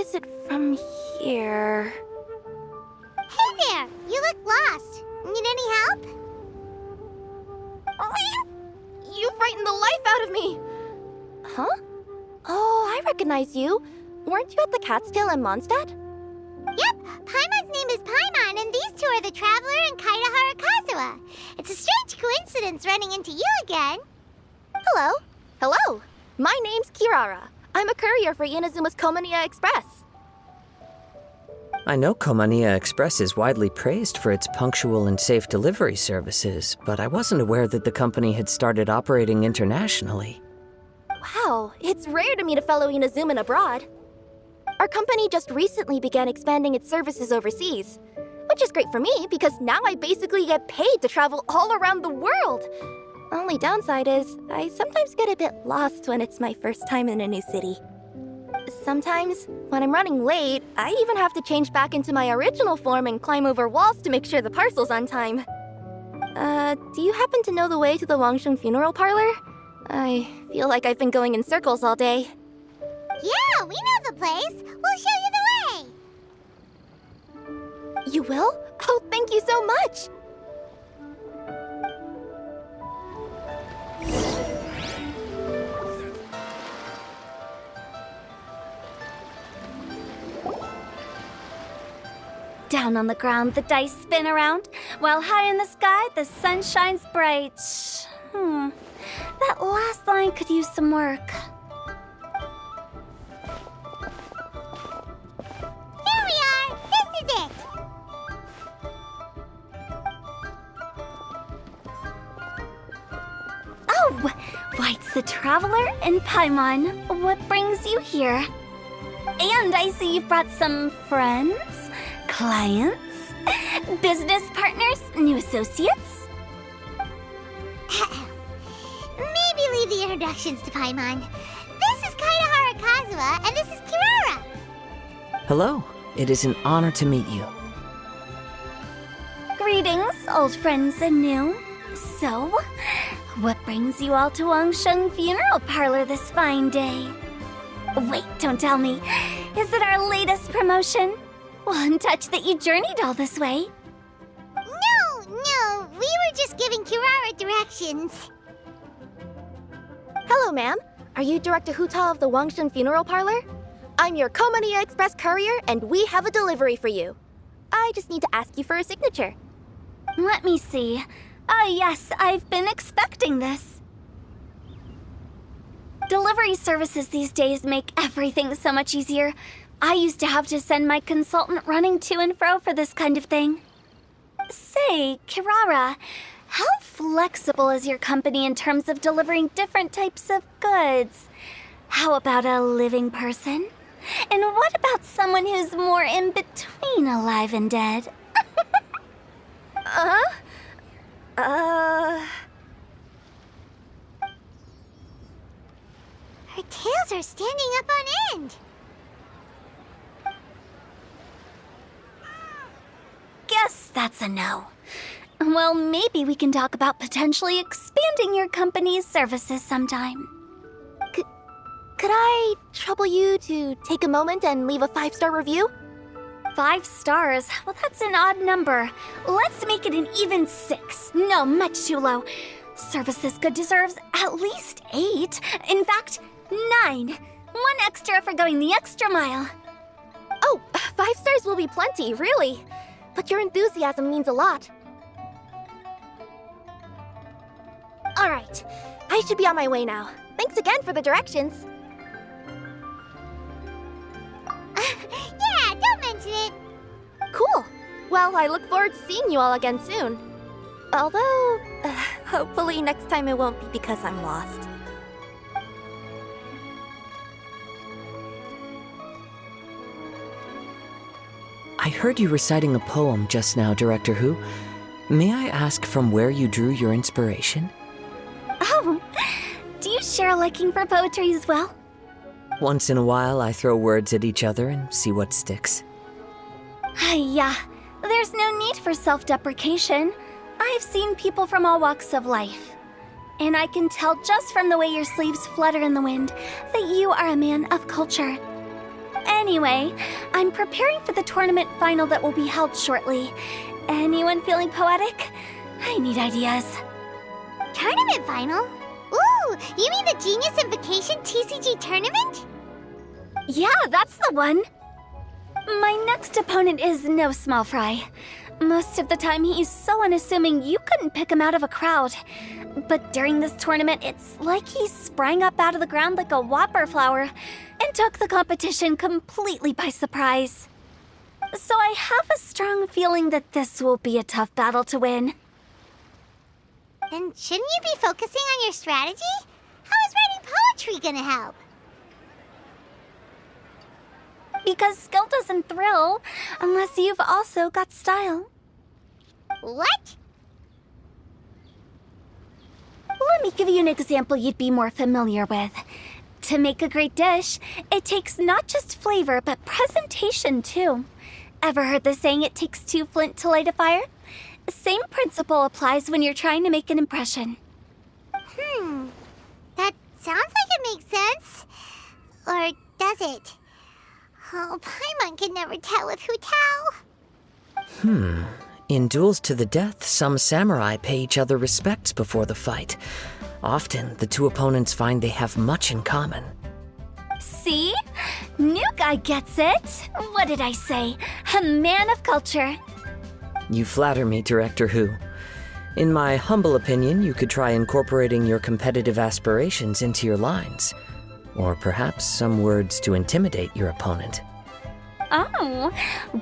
is it from here? Hey there! You look lost. Need any help? You frightened the life out of me! Huh? Oh, I recognize you. Weren't you at the Cat's-Tail in Mondstadt? Yep, Paimon's name is Paimon, and these two are the Traveler and Kaitahara Kazuha. It's a strange coincidence running into you again. Hello. Hello. My name's Kirara. I'm a courier for Inazuma's Komaniya Express. I know Komaniya Express is widely praised for its punctual and safe delivery services, but I wasn't aware that the company had started operating internationally. Wow, it's rare to meet a fellow Inazuman abroad. Our company just recently began expanding its services overseas, which is great for me because now I basically get paid to travel all around the world. Only downside is, I sometimes get a bit lost when it's my first time in a new city. Sometimes, when I'm running late, I even have to change back into my original form and climb over walls to make sure the parcel's on time. Do you happen to know the way to the Wangsheng funeral parlor? I feel like I've been going in circles all day. Yeah, we know the place. We'll show you the way. You will? Oh, thank you so much! Down on the ground, the dice spin around, while high in the sky, the sun shines bright. That last line could use some work. Here we are. This is it. Oh, why, it's the Traveler and Paimon. What brings you here? And I see you've brought some friends, clients, business partners, new associates. Maybe leave the introductions to Paimon. This is Kaitahara Kazuha, and this is Kirara. Hello, it is an honor to meet you. Greetings, old friends and new. So, what brings you all to Wangsheng Funeral Parlor this fine day? Wait, don't tell me. Is it our latest promotion? One touch that you journeyed all this way. No, we were just giving Kirara directions. Hello, ma'am. Are you Director Huta of the Wangsheng Funeral Parlor? I'm your Komaniya Express courier, and we have a delivery for you. I just need to ask you for a signature. Let me see. Ah, yes, I've been expecting this. Delivery services these days make everything so much easier. I used to have to send my consultant running to and fro for this kind of thing. Say, Kirara, how flexible is your company in terms of delivering different types of goods? How about a living person? And what about someone who's more in between alive and dead? Her tails are standing up on end. Guess that's a no. Well, maybe we can talk about potentially expanding your company's services sometime. Could I trouble you to take a moment and leave a 5-star review? 5 stars? Well, that's an odd number. Let's make it an even 6. No, much too low. Service this good deserves at least 8. In fact, 9. 1 extra for going the extra mile. Oh, 5 stars will be plenty, really. But your enthusiasm means a lot. All right, I should be on my way now. Thanks again for the directions. Yeah, don't mention it. Cool. Well, I look forward to seeing you all again soon. Although, hopefully next time it won't be because I'm lost. I heard you reciting a poem just now, Director Hu. May I ask from where you drew your inspiration? Oh, do you share a liking for poetry as well? Once in a while, I throw words at each other and see what sticks. Yeah, there's no need for self-deprecation. I've seen people from all walks of life. And I can tell just from the way your sleeves flutter in the wind that you are a man of culture. Anyway, I'm preparing for the tournament final that will be held shortly. Anyone feeling poetic? I need ideas. Tournament final? Ooh, you mean the Genius Invocation TCG tournament? Yeah, that's the one. My next opponent is no small fry. Most of the time, he's so unassuming you couldn't pick him out of a crowd. But during this tournament, it's like he sprang up out of the ground like a whopper flower and took the competition completely by surprise. So I have a strong feeling that this will be a tough battle to win. Then shouldn't you be focusing on your strategy? How is writing poetry gonna help? Because skill doesn't thrill unless you've also got style. What? Let me give you an example you'd be more familiar with. To make a great dish, it takes not just flavor, but presentation too. Ever heard the saying, it takes two flint to light a fire? Same principle applies when you're trying to make an impression. That sounds like it makes sense. Or does it? Oh, Paimon can never tell with Hu Tao. In duels to the death, some samurai pay each other respects before the fight. Often, the two opponents find they have much in common. See? New guy gets it. What did I say? A man of culture. You flatter me, Director Hu. In my humble opinion, you could try incorporating your competitive aspirations into your lines. Or perhaps some words to intimidate your opponent. Oh,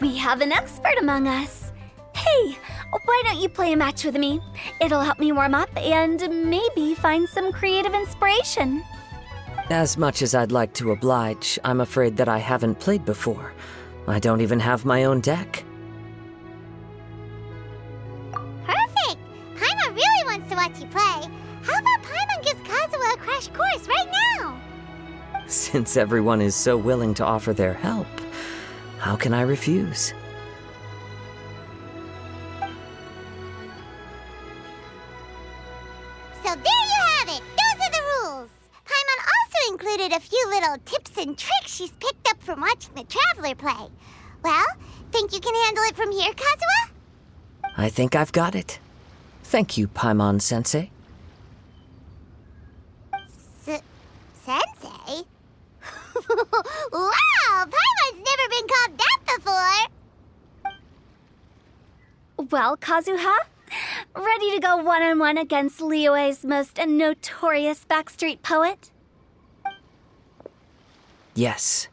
we have an expert among us. Hey, why don't you play a match with me? It'll help me warm up and maybe find some creative inspiration. As much as I'd like to oblige, I'm afraid that I haven't played before. I don't even have my own deck. Perfect! Paimon really wants to watch you play. How about Paimon gives Kazuha a crash course right now? Since everyone is so willing to offer their help, how can I refuse? So there you have it! Those are the rules! Paimon also included a few little tips and tricks she's picked up from watching the Traveler play. Well, think you can handle it from here, Kazuha? I think I've got it. Thank you, Paimon-sensei. Sensei? Wow! Paimon's never been called that before! Well, Kazuha, ready to go one-on-one against Liyue's most notorious backstreet poet? Yes.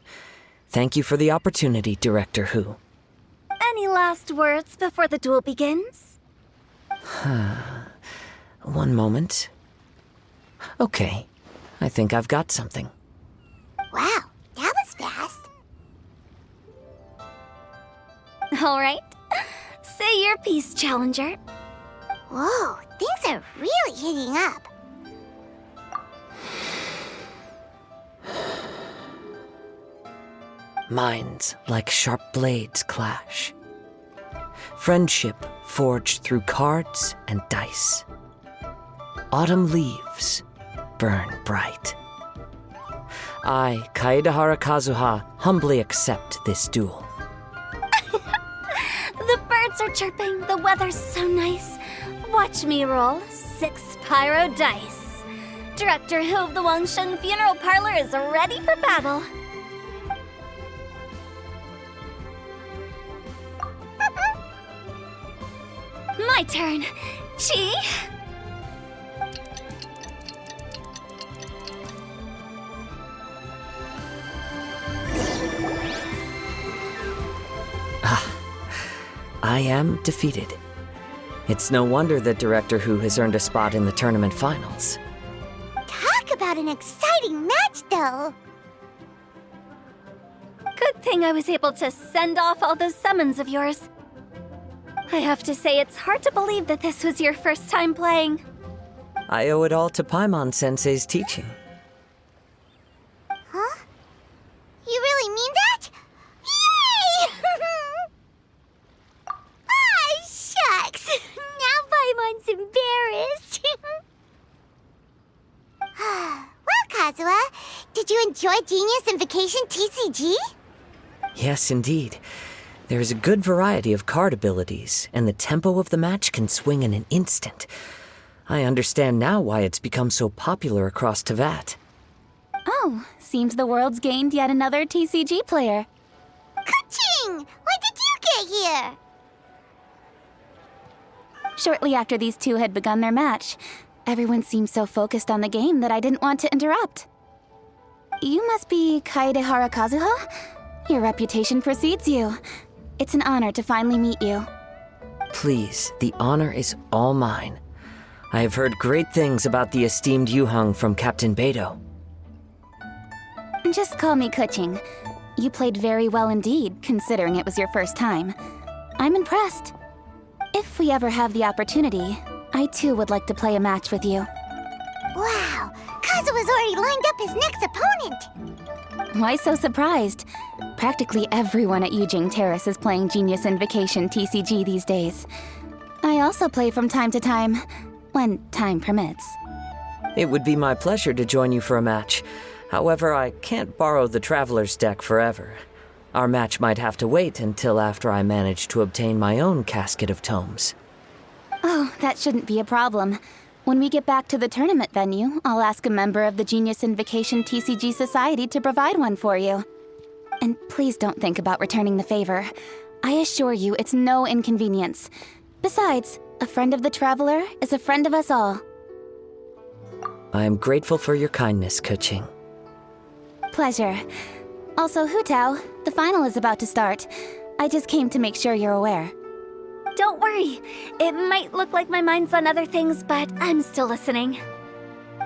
Thank you for the opportunity, Director Hu. Any last words before the duel begins? One moment. Okay. I think I've got something. Wow, that was fast. All right. Say your piece, Challenger. Whoa, things are really heating up. Minds like sharp blades clash. Friendship forged through cards and dice. Autumn leaves burn bright. I, Kaedahara Kazuha, humbly accept this duel. The birds are chirping, the weather's so nice. Watch me roll 6 pyro dice. Director Hu of the Wangsheng Funeral Parlor is ready for battle. My turn. Chi? I am defeated. It's no wonder that Director Hu has earned a spot in the tournament finals. Talk about an exciting match, though. Good thing I was able to send off all those summons of yours. I have to say, it's hard to believe that this was your first time playing. I owe it all to Paimon-sensei's teaching. Huh? You really mean that? Yay! Ah, shucks! Now Paimon's embarrassed. Well, Kazuha, did you enjoy Genius Invocation TCG? Yes, indeed. There is a good variety of card abilities, and the tempo of the match can swing in an instant. I understand now why it's become so popular across Tevat. Oh, seems the world's gained yet another TCG player. Ka-ching! When did you get here? Shortly after these two had begun their match, everyone seemed so focused on the game that I didn't want to interrupt. You must be Kaedehara Kazuha? Your reputation precedes you. It's an honor to finally meet you. Please, the honor is all mine. I have heard great things about the esteemed Yuhang from Captain Beidou. Just call me Kuching. You played very well indeed, considering it was your first time. I'm impressed. If we ever have the opportunity, I too would like to play a match with you. Wow, Kazuha's already lined up his next opponent. Why so surprised? Practically everyone at Yujing Terrace is playing Genius Invocation TCG these days. I also play from time to time, when time permits. It would be my pleasure to join you for a match. However, I can't borrow the Traveler's deck forever. Our match might have to wait until after I manage to obtain my own casket of tomes. Oh, that shouldn't be a problem. When we get back to the tournament venue, I'll ask a member of the Genius Invocation TCG Society to provide one for you. And please don't think about returning the favor. I assure you it's no inconvenience. Besides, a friend of the Traveler is a friend of us all. I am grateful for your kindness, Kuching. Pleasure. Also, Hutao, the final is about to start. I just came to make sure you're aware. Don't worry. It might look like my mind's on other things, but I'm still listening.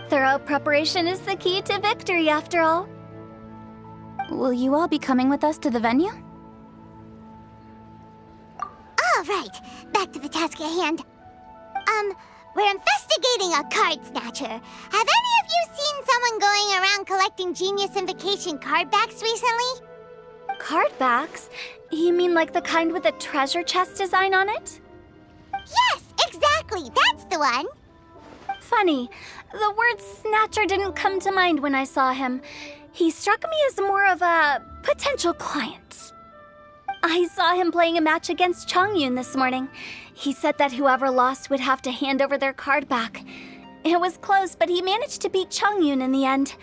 Thorough preparation is the key to victory, after all. Will you all be coming with us to the venue? All right, back to the task at hand. We're investigating a card snatcher. Have any of you seen someone going around collecting Genius Invocation card backs recently? Card backs? You mean like the kind with a treasure chest design on it? Yes, exactly, that's the one. Funny, the word snatcher didn't come to mind when I saw him. He struck me as more of a potential client. I saw him playing a match against Chongyun this morning. He said that whoever lost would have to hand over their card back. It was close, but he managed to beat Chongyun in the end.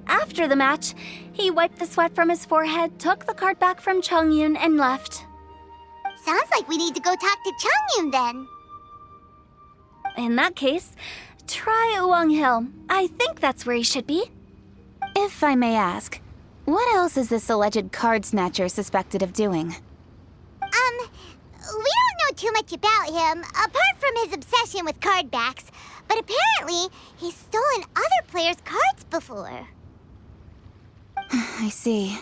After the match, he wiped the sweat from his forehead, took the card back from Chongyun, and left. Sounds like we need to go talk to Chongyun then. In that case, try Uwang Hill. I think that's where he should be. If I may ask, what else is this alleged card snatcher suspected of doing? We don't know too much about him, apart from his obsession with card backs, but apparently he's stolen other players' cards before. I see.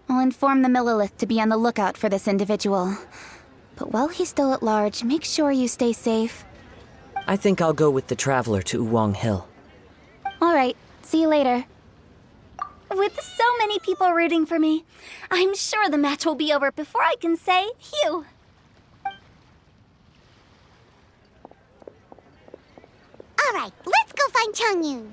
I'll inform the Millilith to be on the lookout for this individual. But while he's still at large, make sure you stay safe. I think I'll go with the Traveler to Uwang Hill. All right, see you later. With so many people rooting for me, I'm sure the match will be over before I can say phew. All right, let's go find Chongyun.